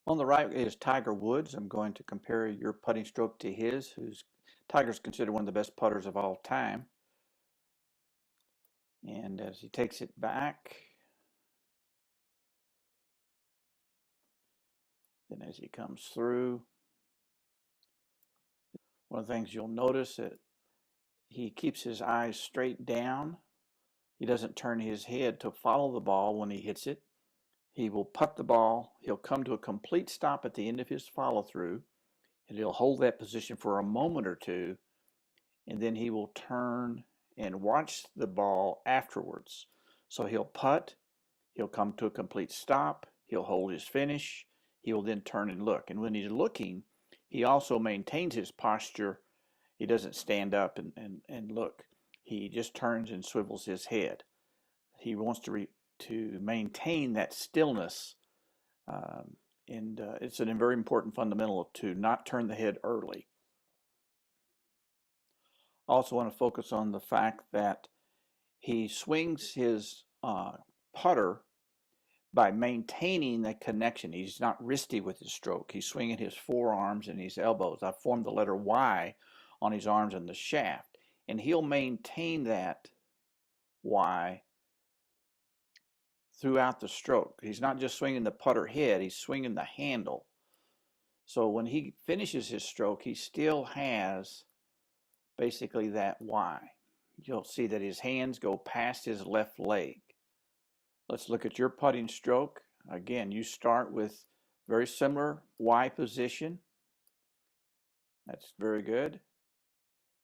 On the right is Tiger Woods. I'm going to compare your putting stroke to his, Tiger's considered one of the best putters of all time. And as he takes it back, then as he comes through, one of the things you'll notice that he keeps his eyes straight down. He doesn't turn his head to follow the ball when he hits it. He will putt the ball. He'll come to a complete stop at the end of his follow through, and he'll hold that position for a moment or two, and then he will turn and watch the ball afterwards. So he'll putt, he'll come to a complete stop, he'll hold his finish, he will then turn and look. And when he's looking, he also maintains his posture. He doesn't stand up and look. He just turns and swivels his head. He wants to maintain that stillness, and it's a very important fundamental to not turn the head early. Also want to focus on the fact that he swings his putter by maintaining the connection. He's not wristy with his stroke. He's swinging his forearms and his elbows. I've formed the letter Y on his arms and the shaft, and he'll maintain that Y throughout the stroke. He's not just swinging the putter head, he's swinging the handle. So when he finishes his stroke, he still has basically that Y. You'll see that his hands go past his left leg. Let's look at your putting stroke. Again, you start with very similar Y position. That's very good.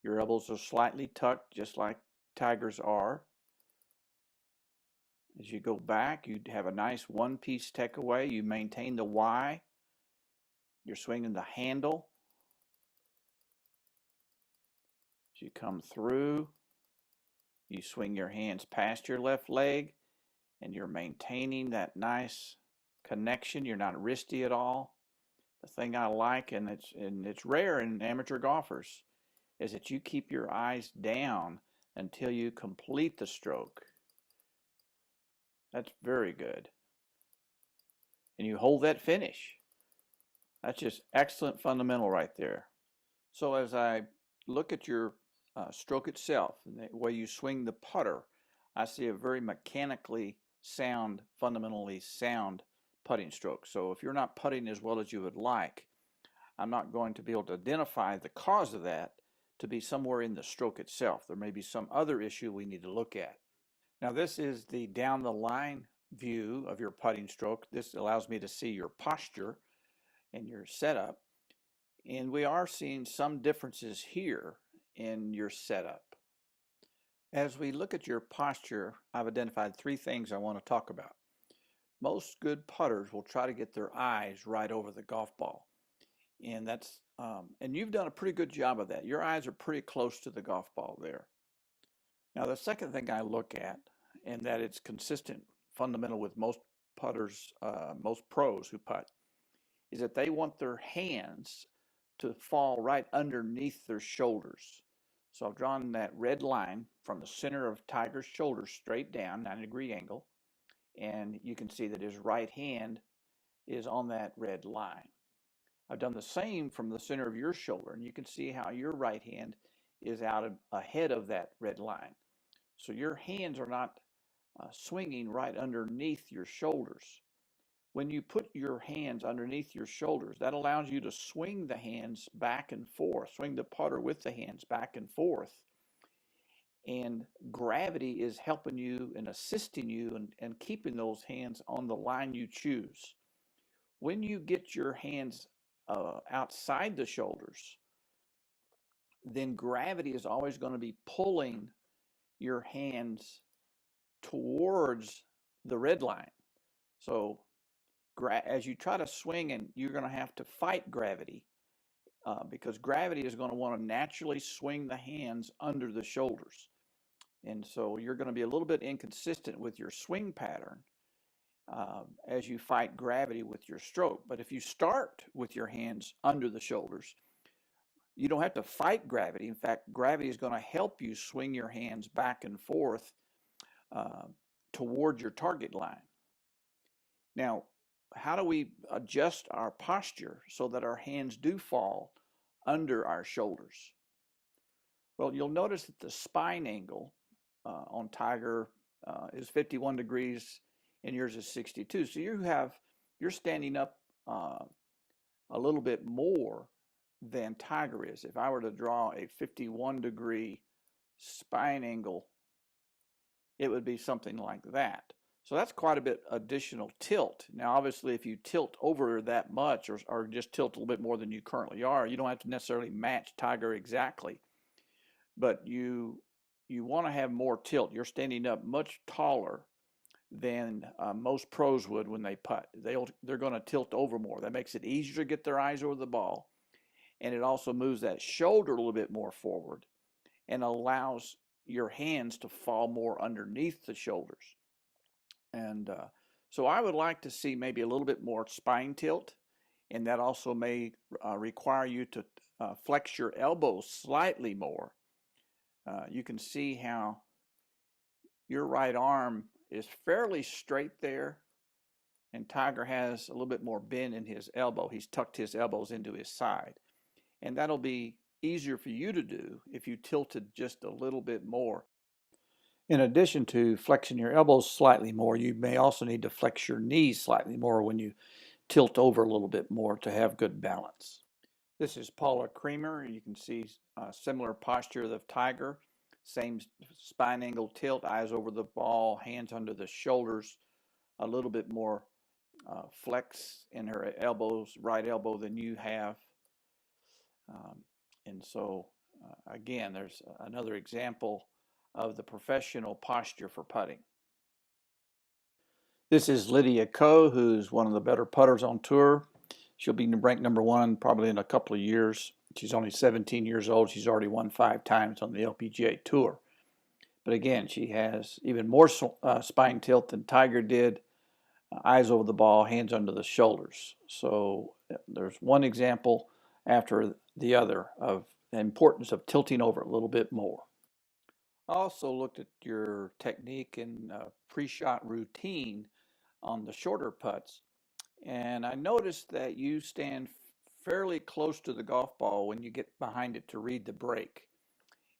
Your elbows are slightly tucked, just like Tiger's are. As you go back, you have a nice one-piece takeaway. You maintain the Y. You're swinging the handle. As you come through, you swing your hands past your left leg, and you're maintaining that nice connection. You're not wristy at all. The thing I like, and it's rare in amateur golfers, is that you keep your eyes down until you complete the stroke. That's very good. And you hold that finish. That's just excellent fundamental right there. So as I look at your stroke itself and the way you swing the putter, I see a very mechanically sound, fundamentally sound putting stroke. So if you're not putting as well as you would like, I'm not going to be able to identify the cause of that to be somewhere in the stroke itself. There may be some other issue we need to look at. Now this is the down the line view of your putting stroke. This allows me to see your posture and your setup. And we are seeing some differences here in your setup. As we look at your posture, I've identified three things I want to talk about. Most good putters will try to get their eyes right over the golf ball. And that's and you've done a pretty good job of that. Your eyes are pretty close to the golf ball there. Now the second thing I look at, and that it's consistent, fundamental with most putters, most pros who putt, is that they want their hands to fall right underneath their shoulders. So I've drawn that red line from the center of Tiger's shoulders straight down, 90-degree angle, and you can see that his right hand is on that red line. I've done the same from the center of your shoulder, and you can see how your right hand is out ahead of that red line. So your hands are not swinging right underneath your shoulders. When you put your hands underneath your shoulders, that allows you to swing the hands back and forth, swing the putter with the hands back and forth. And gravity is helping you and assisting you and keeping those hands on the line you choose. When you get your hands outside the shoulders, then gravity is always going to be pulling your hands towards the red line. So as you try to swing, and you're going to have to fight gravity because gravity is going to want to naturally swing the hands under the shoulders. And so you're going to be a little bit inconsistent with your swing pattern as you fight gravity with your stroke. But if you start with your hands under the shoulders, you don't have to fight gravity. In fact, gravity is going to help you swing your hands back and forth toward your target line. Now, how do we adjust our posture so that our hands do fall under our shoulders? Well, you'll notice that the spine angle on Tiger is 51 degrees and yours is 62. So you're standing up a little bit more than Tiger is. If I were to draw a 51-degree spine angle, it would be something like that. So that's quite a bit additional tilt. Now, obviously, if you tilt over that much or just tilt a little bit more than you currently are, you don't have to necessarily match Tiger exactly. But you want to have more tilt. You're standing up much taller than most pros would when they putt. They're going to tilt over more. That makes it easier to get their eyes over the ball, and it also moves that shoulder a little bit more forward and allows your hands to fall more underneath the shoulders. And so I would like to see maybe a little bit more spine tilt, and that also may require you to flex your elbows slightly more. You can see how your right arm is fairly straight there, and Tiger has a little bit more bend in his elbow. He's tucked his elbows into his side, and that'll be easier for you to do if you tilted just a little bit more. In addition to flexing your elbows slightly more, you may also need to flex your knees slightly more when you tilt over a little bit more to have good balance. This is Paula Creamer. You can see a similar posture of Tiger. Same spine angle tilt, eyes over the ball, hands under the shoulders, a little bit more flex in her elbows, right elbow than you have. And so, again, there's another example of the professional posture for putting. This is Lydia Ko, who's one of the better putters on tour. She'll be ranked number one probably in a couple of years. She's only 17 years old. She's already won 5 times on the LPGA Tour. But again, she has even more spine tilt than Tiger did. Eyes over the ball, hands under the shoulders. So there's one example after the other of the importance of tilting over a little bit more. I also looked at your technique and pre-shot routine on the shorter putts, and I noticed that you stand fairly close to the golf ball when you get behind it to read the break.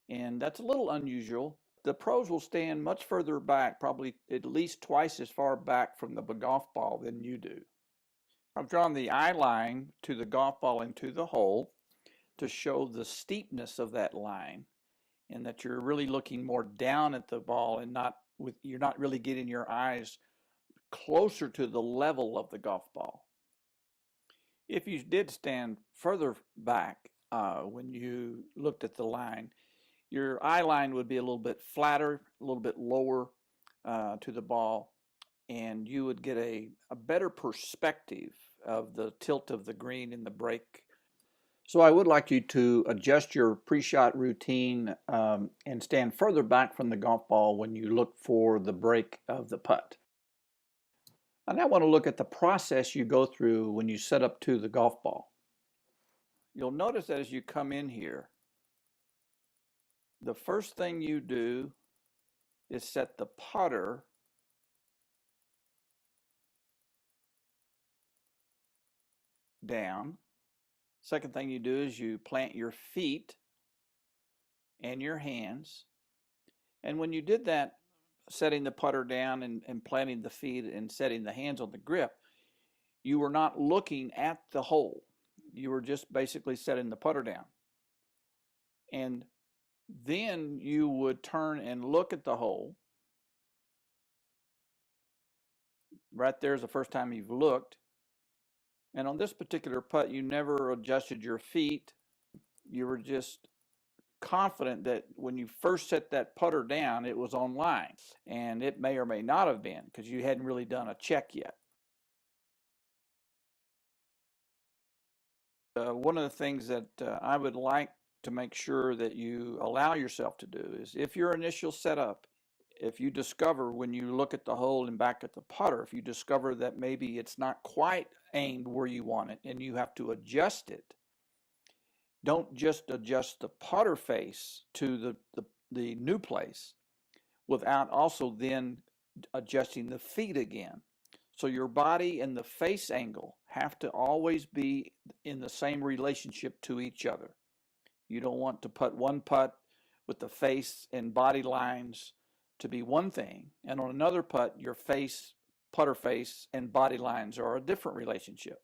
And that's a little unusual. The pros will stand much further back, probably at least twice as far back from the golf ball than you do. I've drawn the eye line to the golf ball into the hole to show the steepness of that line, and that you're really looking more down at the ball and you're not really getting your eyes closer to the level of the golf ball. If you did stand further back when you looked at the line, your eye line would be a little bit flatter, a little bit lower to the ball, and you would get a better perspective of the tilt of the green and the break. So I would like you to adjust your pre-shot routine and stand further back from the golf ball when you look for the break of the putt. I now want to look at the process you go through when you set up to the golf ball. You'll notice that as you come in here, the first thing you do is set the putter down. Second thing you do is you plant your feet and your hands. And when you did that, setting the putter down and planting the feet and setting the hands on the grip, you were not looking at the hole. You were just basically setting the putter down. And then you would turn and look at the hole. Right there is the first time you've looked. And on this particular putt, you never adjusted your feet. You were just confident that when you first set that putter down, it was on line. And it may or may not have been because you hadn't really done a check yet. One of the things that I would like to make sure that you allow yourself to do is if your initial setup, if you discover when you look at the hole and back at the putter, if you discover that maybe it's not quite aimed where you want it and you have to adjust it, don't just adjust the putter face to the new place without also then adjusting the feet again. So your body and the face angle have to always be in the same relationship to each other. You don't want to put one putt with the face and body lines to be one thing, and on another putt, your face, putter face, and body lines are a different relationship.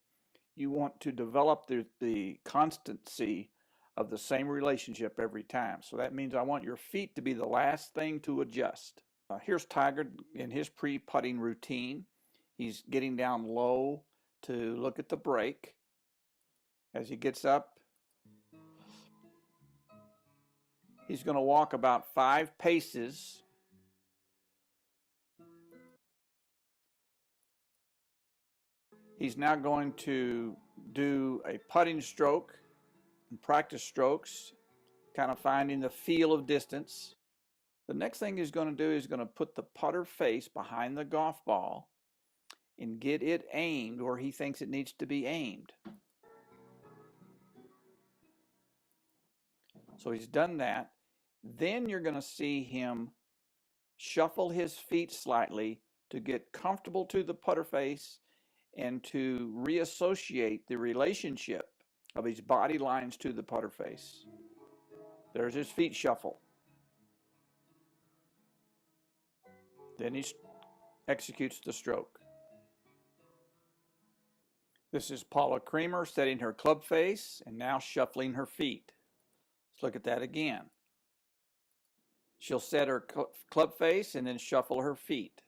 You want to develop the constancy of the same relationship every time. So that means I want your feet to be the last thing to adjust. Here's Tiger in his pre-putting routine. He's getting down low to look at the break. As he gets up, he's going to walk about 5 paces. He's now going to do a putting stroke and practice strokes, kind of finding the feel of distance. The next thing he's going to do is going to put the putter face behind the golf ball and get it aimed where he thinks it needs to be aimed. So he's done that. Then you're going to see him shuffle his feet slightly to get comfortable to the putter face and to reassociate the relationship of his body lines to the putter face. There's his feet shuffle. Then he executes the stroke. This is Paula Creamer setting her club face and now shuffling her feet. Let's look at that again. She'll set her club face and then shuffle her feet.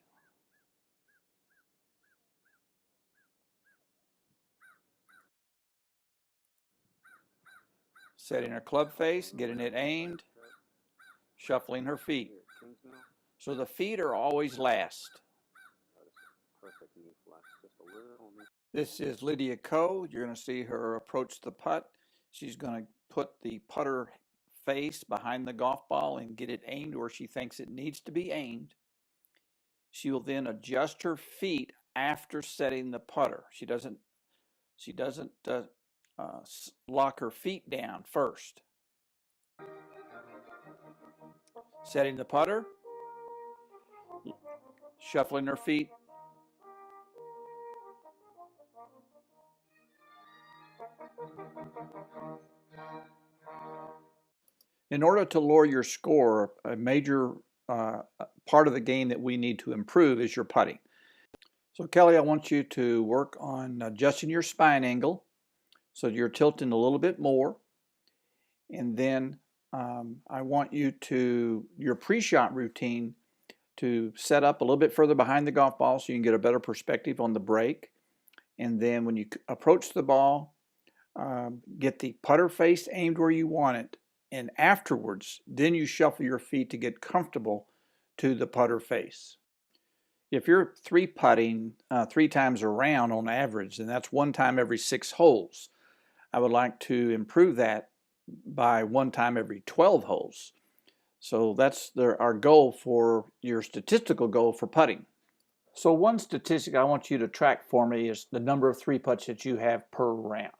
Setting her club face, getting it aimed, shuffling her feet. So the feet are always last. This is Lydia Ko. You're going to see her approach the putt. She's going to put the putter face behind the golf ball and get it aimed where she thinks it needs to be aimed. She will then adjust her feet after setting the putter. She doesn't lock her feet down first. Setting the putter, shuffling her feet. In order to lower your score, a major part of the game that we need to improve is your putting. So Kelly, I want you to work on adjusting your spine angle so you're tilting a little bit more. And then I want you to, your pre-shot routine, to set up a little bit further behind the golf ball so you can get a better perspective on the break. And then when you approach the ball, get the putter face aimed where you want it. And afterwards, then you shuffle your feet to get comfortable to the putter face. If you're 3-putting 3 times around on average, then that's 1 time every 6 holes. I would like to improve that by 1 time every 12 holes. So that's our goal for your statistical goal for putting. So one statistic I want you to track for me is the number of 3-putts that you have per round.